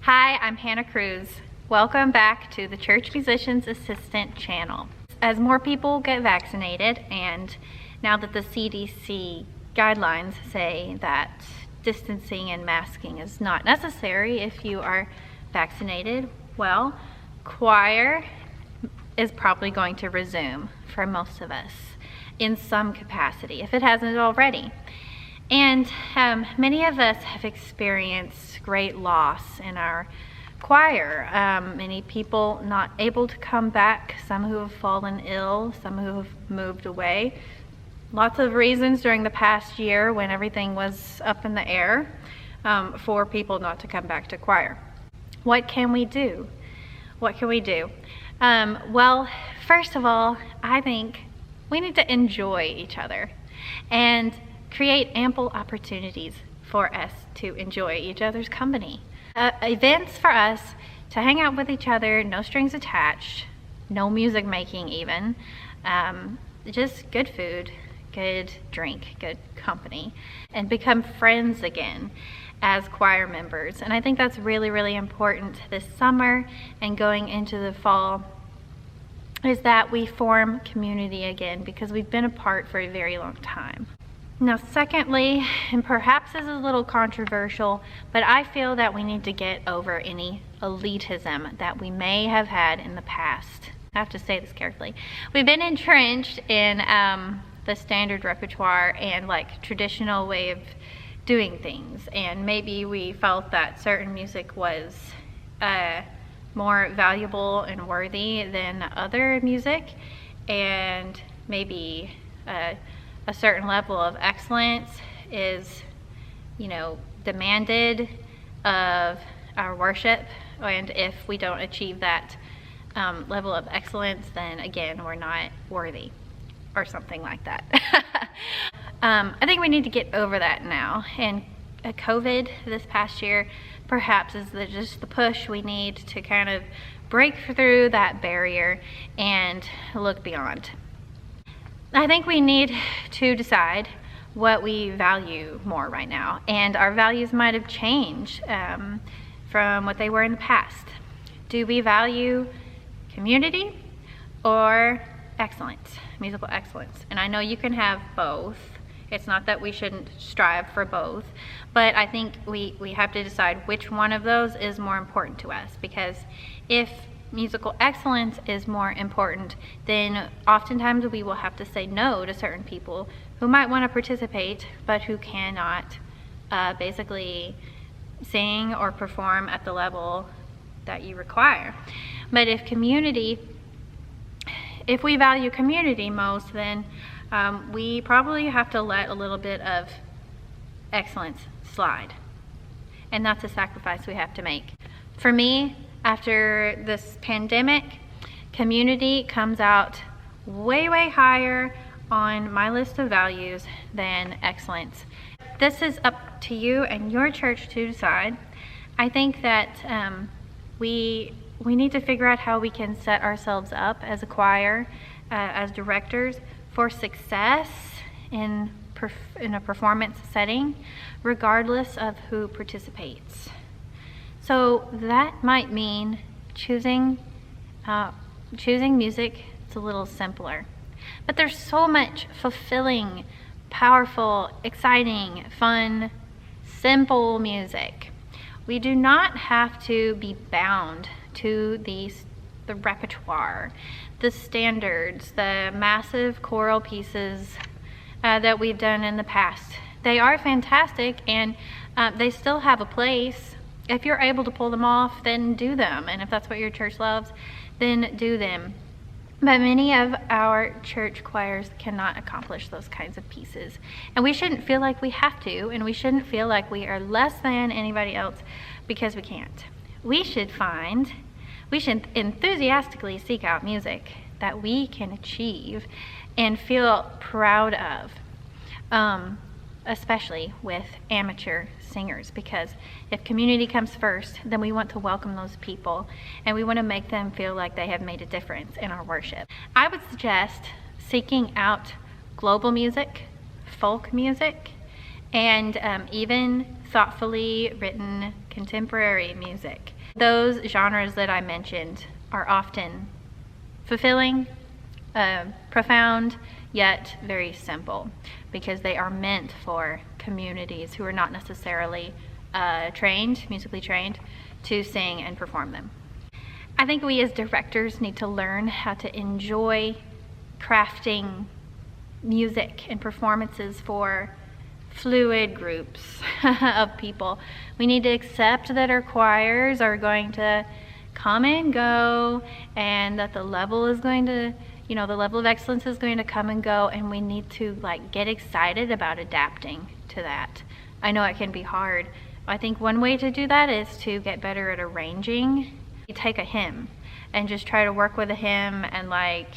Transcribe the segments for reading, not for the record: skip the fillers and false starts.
Hi, I'm Hannah Cruz. Welcome back to the Church Musicians Assistant channel. As more people get vaccinated, and now that the CDC guidelines say that distancing and masking is not necessary if you are vaccinated, well, choir is probably going to resume for most of us in some capacity, if it hasn't already. And many of us have experienced great loss in our choir. Many people not able to come back, some who have fallen ill, some who have moved away. Lots of reasons during the past year when everything was up in the air for people not to come back to choir. What can we do? What can we do? Well, first of all, I think we need to enjoy each other and create ample opportunities for us to enjoy each other's company. Events for us to hang out with each other, no strings attached, no music making even, just good food, good drink, good company, and become friends again as choir members. And I think that's really, really important this summer and going into the fall, is that we form community again, because we've been apart for a very long time. Now, secondly, and perhaps this is a little controversial, but I feel that we need to get over any elitism that we may have had in the past. I have to say this carefully. We've been entrenched in the standard repertoire and like traditional way of doing things, and maybe we felt that certain music was more valuable and worthy than other music, and maybe a certain level of excellence is, demanded of our worship, and if we don't achieve that level of excellence, then again, we're not worthy, or something like that. I think we need to get over that now, and COVID this past year perhaps is just the push we need to kind of break through that barrier and look beyond. I think we need to decide what we value more right now, and our values might have changed from what they were in the past. Do we value community or excellence, musical excellence? And I know you can have both. It's not that we shouldn't strive for both, but I think we have to decide which one of those is more important to us, because if musical excellence is more important, then oftentimes we will have to say no to certain people who might want to participate but who cannot basically sing or perform at the level that you require. But if we value community most, then we probably have to let a little bit of excellence slide, and that's a sacrifice we have to make. For me, after this pandemic, community comes out way, way higher on my list of values than excellence. This is up to you and your church to decide. I think that we need to figure out how we can set ourselves up as a choir, as directors, for success in a performance setting, regardless of who participates. So that might mean choosing music. It's a little simpler, but there's so much fulfilling, powerful, exciting, fun, simple music. We do not have to be bound to the repertoire, the standards, the massive choral pieces that we've done in the past. They are fantastic, and they still have a place. If you're able to pull them off, then do them. And if that's what your church loves, then do them. But many of our church choirs cannot accomplish those kinds of pieces. And we shouldn't feel like we have to, and we shouldn't feel like we are less than anybody else because we can't. We should enthusiastically seek out music that we can achieve and feel proud of. Especially with amateur singers, because if community comes first, then we want to welcome those people and we want to make them feel like they have made a difference in our worship. I would suggest seeking out global music, folk music, and even thoughtfully written contemporary music. Those genres that I mentioned are often fulfilling, profound, yet very simple, because they are meant for communities who are not necessarily musically trained, to sing and perform them. I think we as directors need to learn how to enjoy crafting music and performances for fluid groups of people. We need to accept that our choirs are going to come and go, and that the level is going to, the level of excellence is going to come and go, and we need to get excited about adapting to that. I know it can be hard. I think one way to do that is to get better at arranging. You take a hymn and just try to work with a hymn and write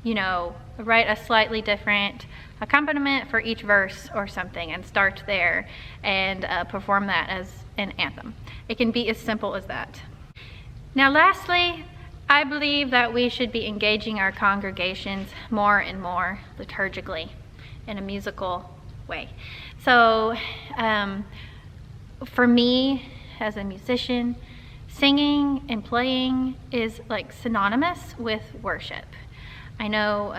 a slightly different accompaniment for each verse or something, and start there and perform that as an anthem. It can be as simple as that. Now lastly, I believe that we should be engaging our congregations more and more liturgically in a musical way. So for me as a musician, singing and playing is synonymous with worship. I know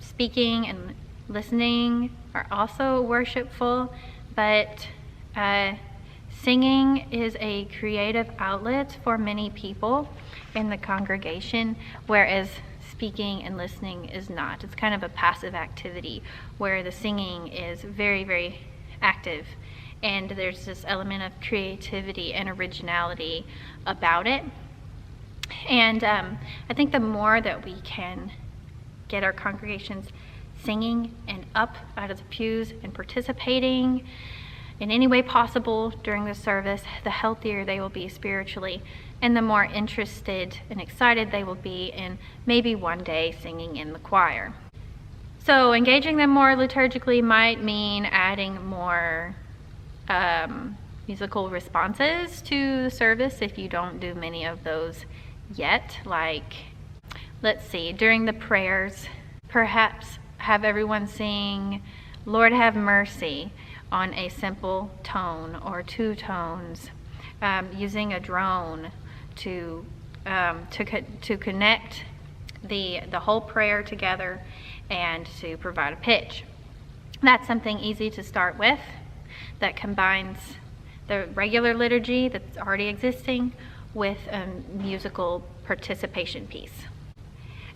speaking and listening are also worshipful, but singing is a creative outlet for many people in the congregation, whereas speaking and listening is not. It's kind of a passive activity, where the singing is very, very active, and there's this element of creativity and originality about it. And I think the more that we can get our congregations singing and up out of the pews and participating in any way possible during the service, the healthier they will be spiritually, and the more interested and excited they will be in maybe one day singing in the choir. So engaging them more liturgically might mean adding more musical responses to the service if you don't do many of those yet. Let's see, during the prayers, perhaps have everyone sing "Lord have mercy" on a simple tone or two tones, using a drone to connect the whole prayer together and to provide a pitch. That's something easy to start with that combines the regular liturgy that's already existing with a musical participation piece.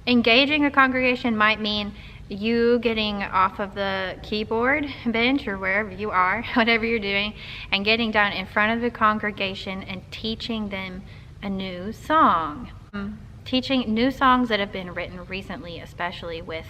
Engaging a congregation might mean you getting off of the keyboard bench or wherever you are, whatever you're doing, and getting down in front of the congregation and teaching them a new song. Teaching new songs that have been written recently, especially with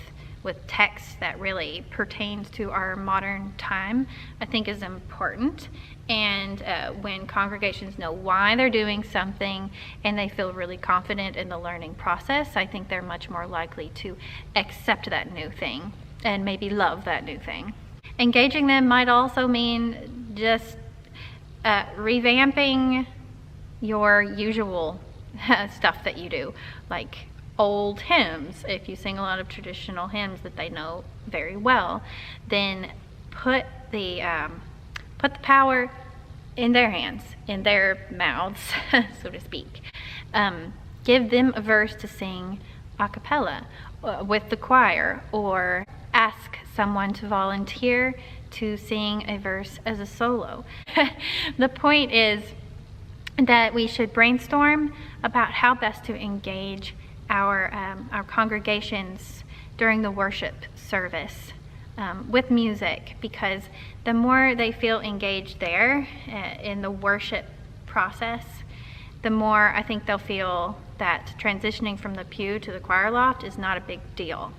text that really pertains to our modern time, I think is important. And when congregations know why they're doing something and they feel really confident in the learning process, I think they're much more likely to accept that new thing and maybe love that new thing. Engaging them might also mean just revamping your usual stuff that you do, like old hymns. If you sing a lot of traditional hymns that they know very well, then put the power in their hands, in their mouths, so to speak. Give them a verse to sing a cappella with the choir, or ask someone to volunteer to sing a verse as a solo. The point is that we should brainstorm about how best to engage our congregations during the worship service with music, because the more they feel engaged there in the worship process, the more I think they'll feel that transitioning from the pew to the choir loft is not a big deal.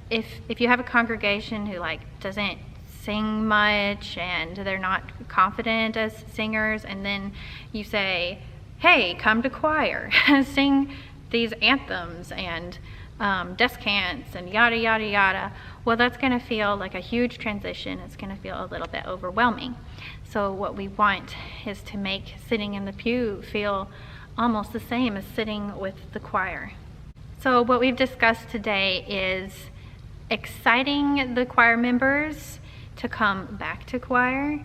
If you have a congregation who doesn't sing much and they're not confident as singers, and then you say, hey, come to choir, sing these anthems and descants and yada yada yada, well, that's going to feel like a huge transition. It's going to feel a little bit overwhelming. So what we want is to make sitting in the pew feel almost the same as sitting with the choir. So what we've discussed today is exciting the choir members to come back to choir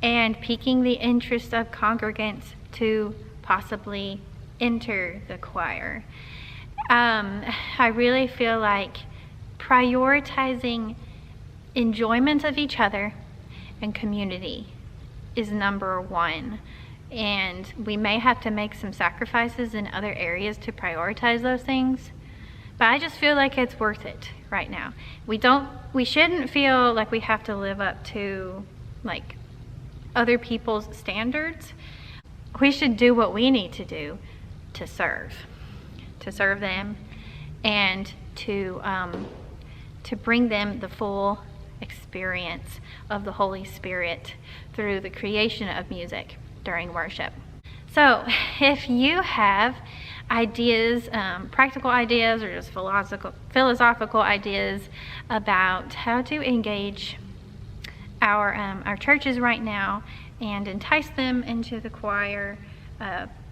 and piquing the interest of congregants to possibly enter the choir. I really feel like prioritizing enjoyment of each other and community is number one. And we may have to make some sacrifices in other areas to prioritize those things. But I just feel like it's worth it right now. We shouldn't feel like we have to live up to like other people's standards. We should do what we need to do to serve them, and to bring them the full experience of the Holy Spirit through the creation of music during worship. So if you have ideas, practical ideas, or just philosophical ideas about how to engage our churches right now and entice them into the choir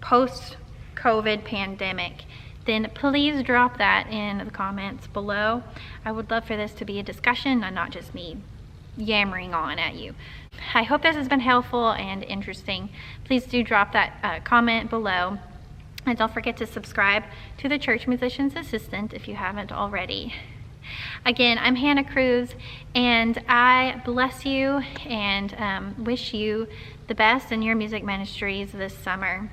post-COVID pandemic, then please drop that in the comments below. I would love for this to be a discussion and not just me yammering on at you. I hope this has been helpful and interesting. Please do drop that comment below. And don't forget to subscribe to the Church Musician's Assistant if you haven't already. Again, I'm Hannah Cruz, and I bless you and wish you the best in your music ministries this summer.